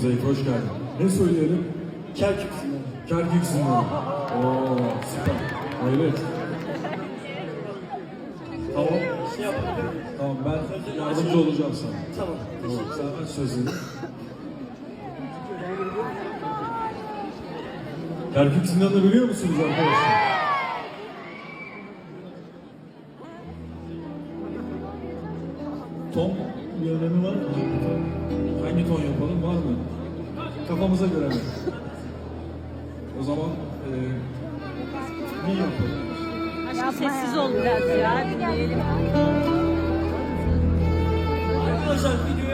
Zeyf, hoş geldin. Ne söyleyelim? Kerkük Sinan'ı. Kerkük Sinan'ı. Oo, süper. Evet. Tamam. Şey yapabilir miyim? Tamam, ben yardımcı olacağım sana. Tamam. Tamam, sen aç sözleri. Kerkük Sinan'ı biliyor musunuz arkadaşlar? Ton bir önemi var mı? Hangi ton yapalım, var mı? Kafamıza göre mi? O zaman ne yapalım? Aşkım sessiz ol biraz ya. Dinleyelim. Arkadaşlar video